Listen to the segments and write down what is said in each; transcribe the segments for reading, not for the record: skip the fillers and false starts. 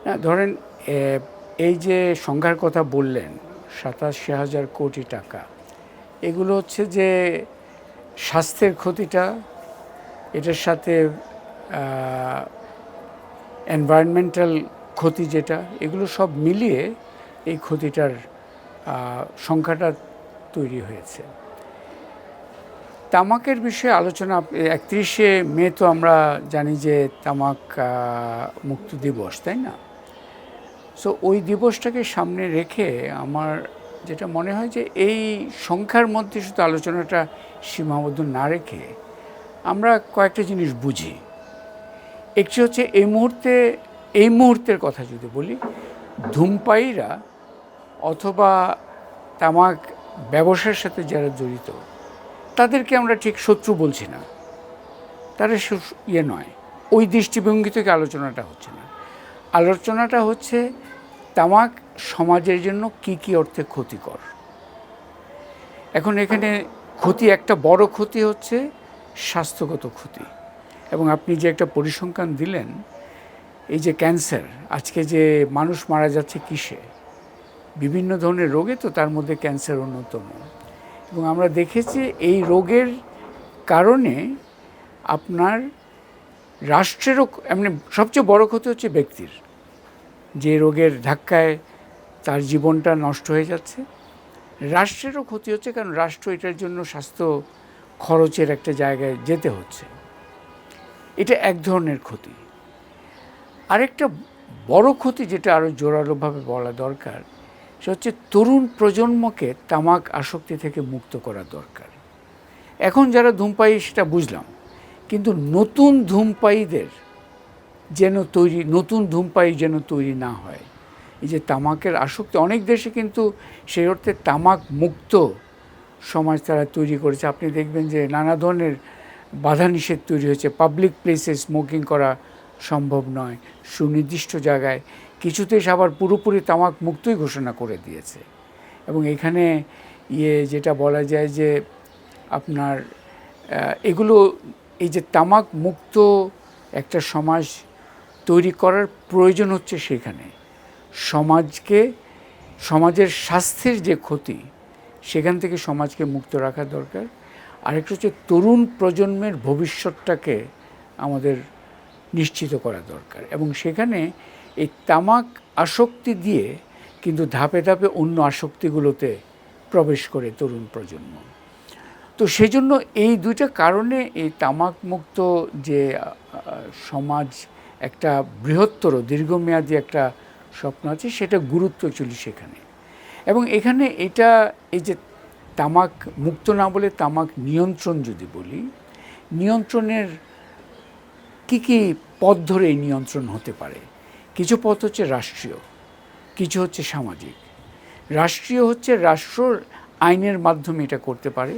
না ধরেন এই যে সংখ্যার কথা বললেন ৮৭,০০০ কোটি টাকা, এগুলো হচ্ছে যে স্বাস্থ্যের ক্ষতিটা, এটার সাথে এনভায়রনমেন্টাল ক্ষতি যেটা, এগুলো সব মিলিয়ে এই ক্ষতিটার সংখ্যাটা তৈরি হয়েছে। তামাকের বিষয়ে আলোচনা ৩১শে মে তো আমরা জানি যে তামাক মুক্ত দিবস, তাই না? সো ওই দিবসটাকে সামনে রেখে আমার যেটা মনে হয় যে এই সংখ্যার মধ্যে শুধু আলোচনাটা সীমাবদ্ধ না রেখে আমরা কয়েকটা জিনিস বুঝি। একটি হচ্ছে এই মুহূর্তের কথা যদি বলি, ধূমপায়ীরা অথবা তামাক ব্যবসার সাথে যারা জড়িত তাদেরকে আমরা ঠিক শত্রু বলছি না, তারা নয়, ওই দৃষ্টিভঙ্গি থেকে আলোচনাটা হচ্ছে না। আলোচনাটা হচ্ছে তামাক সমাজের জন্য কি কি অর্থে ক্ষতিকর। এখন এখানে ক্ষতি, একটা বড় ক্ষতি হচ্ছে স্বাস্থ্যগত ক্ষতি। এবং আপনি যে একটা পরিসংখ্যান দিলেন, এই যে ক্যান্সার, আজকে যে মানুষ মারা যাচ্ছে কিসে, বিভিন্ন ধরনের রোগে, তো তার মধ্যে ক্যান্সার অন্যতম। এবং আমরা দেখেছি এই রোগের কারণে আপনার রাষ্ট্রেরও, এমনি সবচেয়ে বড় ক্ষতি হচ্ছে ব্যক্তির, যে রোগের ধাক্কায় তার জীবনটা নষ্ট হয়ে যাচ্ছে। রাষ্ট্রেরও ক্ষতি হচ্ছে, কারণ রাষ্ট্র এটার জন্য স্বাস্থ্য খরচের একটা জায়গায় যেতে হচ্ছে। এটা এক ধরনের ক্ষতি। আরেকটা বড় ক্ষতি যেটা আরও জোরালোভাবে বলা দরকার, সে হচ্ছে তরুণ প্রজন্মকে তামাক আসক্তি থেকে মুক্ত করা দরকার। এখন যারা ধূমপায়ী সেটা বুঝলাম, কিন্তু নতুন ধূমপায়ীদের নতুন ধূমপায়ী যেন তৈরি না হয়। এই যে তামাকের আসক্তি, অনেক দেশে কিন্তু সেই অর্থে তামাক মুক্ত সমাজ তারা তৈরি করেছে। আপনি দেখবেন যে নানা ধরনের বাধা নিষেধ তৈরি হয়েছে, পাবলিক প্লেসে স্মোকিং করা সম্ভব নয়, সুনির্দিষ্ট জায়গায়। কিছু দেশ আবার পুরোপুরি তামাক মুক্তই ঘোষণা করে দিয়েছে। এবং এখানে যেটা বলা যায় যে আপনার এগুলো, এই যে তামাক মুক্ত একটা সমাজ তৈরি করার প্রয়োজন হচ্ছে, সেখানে সমাজের স্বাস্থ্যের যে ক্ষতি, সেখান থেকে সমাজকে মুক্ত রাখা দরকার। আরেকটা হচ্ছে তরুণ প্রজন্মের ভবিষ্যৎটাকে আমাদের নিশ্চিত করা দরকার। এবং সেখানে এই তামাক আসক্তি দিয়ে কিন্তু ধাপে ধাপে অন্য আসক্তিগুলোতে প্রবেশ করে তরুণ প্রজন্ম। তো সেজন্য এই দুইটা কারণে এই তামাক মুক্ত যে সমাজ, একটা বৃহত্তর দীর্ঘমেয়াদী একটা স্বপ্ন আছে, সেটা গুরুত্ব অ্যাকচুয়ালি সেখানে। এবং এখানে এই যে তামাক মুক্ত না বলে তামাক নিয়ন্ত্রণ যদি বলি, নিয়ন্ত্রণের কি কি পথ ধরে এই নিয়ন্ত্রণ হতে পারে? কিছু পথ হচ্ছে রাষ্ট্রীয়, কিছু হচ্ছে সামাজিক। রাষ্ট্রীয় হচ্ছে রাষ্ট্র আইনের মাধ্যমে এটা করতে পারে।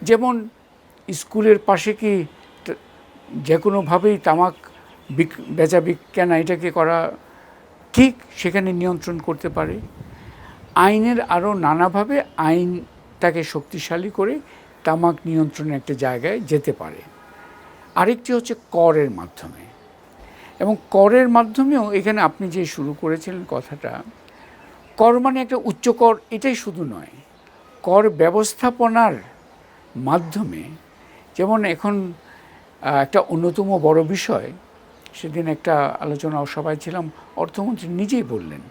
যেমন স্কুলের পাশে কি যে কোনোভাবেই তামাক বেচা কেনা এটাকে করা ঠিক, সেখানে নিয়ন্ত্রণ করতে পারে। আইনের আরও নানাভাবে আইনটাকে শক্তিশালী করে তামাক নিয়ন্ত্রণের একটা জায়গায় যেতে পারে। আরেকটি হচ্ছে করের মাধ্যমে। এবং করের মাধ্যমেও এখানে আপনি যে শুরু করেছিলেন কথাটা, কর মানে একটা উচ্চ কর, এটাই শুধু নয়, কর ব্যবস্থাপনার মাধ্যমে। যেমন এখন একটা অন্যতম বড় বিষয়, সেদিন একটা আলোচনা সভায় ছিলাম, অর্থমন্ত্রী নিজেই বললেন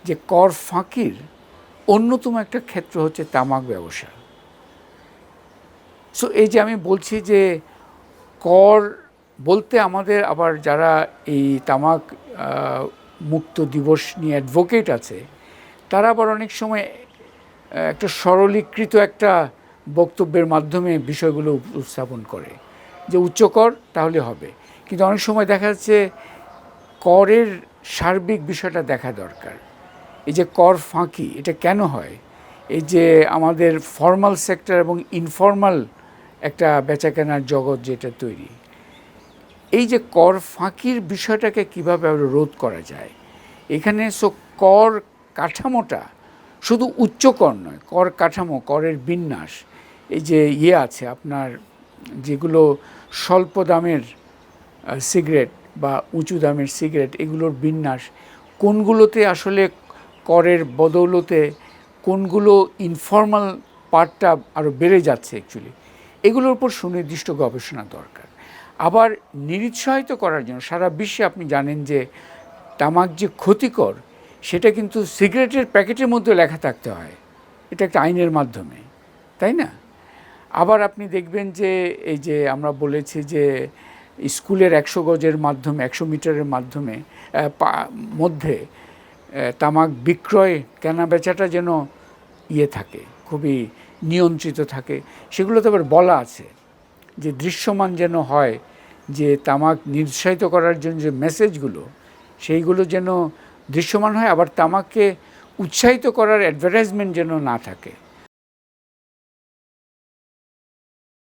যে কর ফাঁকির অন্যতম একটা ক্ষেত্র হচ্ছে তামাক ব্যবসা। সো এই যে আমি বলছি যে কর বলতে আমাদের আবার যারা এই তামাক মুক্ত দিবস নিয়ে অ্যাডভোকেট আছে, তারা আবার অনেক সময় একটা সরলীকৃত একটা বক্তব্যের মাধ্যমে বিষয়গুলো উপস্থাপন করে যে উচ্চ কর তাহলে হবে। কিন্তু অনেক সময় দেখা যাচ্ছে করের সার্বিক বিষয়টা দেখা দরকার। এই যে কর ফাঁকি, এটা কেন হয়? এই যে আমাদের ফর্মাল সেক্টর এবং ইনফর্মাল একটা বেচাকেনার জগৎ যেটা তৈরি, এই যে কর ফাঁকির বিষয়টাকে কীভাবে রোধ করা যায় এখানে। সো কর কাঠামোটা শুধু উচ্চ কর নয়, কর কাঠামো, করের বিন্যাস, এই যে আছে আপনার যেগুলো স্বল্প দামের সিগারেট বা উঁচু দামের সিগারেট, এগুলোর বিন্যাস, কোনগুলোতে আসলে করের বদৌলতে কোনগুলো ইনফর্মাল পার্টটা আরও বেড়ে যাচ্ছে অ্যাকচুয়ালি, এগুলোর উপর সুনির্দিষ্ট গবেষণা দরকার। আবার নিরুৎসাহিত করার জন্য সারা বিশ্বে আপনি জানেন যে তামাক যে ক্ষতিকর সেটা কিন্তু সিগারেটের প্যাকেটের মধ্যে লেখা থাকতে হয়, এটা একটা আইনের মাধ্যমে, তাই না? আবার আপনি দেখবেন যে এই যে আমরা বলেছি যে স্কুলের 100 গজের মাধ্যমে 100 মিটারের মাধ্যমে মধ্যে তামাক বিক্রয় কেনা বেচাটা যেন থাকে, খুবই নিয়ন্ত্রিত থাকে। সেগুলোতে আবার বলা আছে যে দৃশ্যমান যেন হয়, যে তামাক নিরুৎসাহিত করার জন্য যে মেসেজগুলো সেইগুলো যেন দৃশ্যমান হয়, আবার তামাককে উৎসাহিত করার অ্যাডভার্টাইজমেন্ট যেন না থাকে।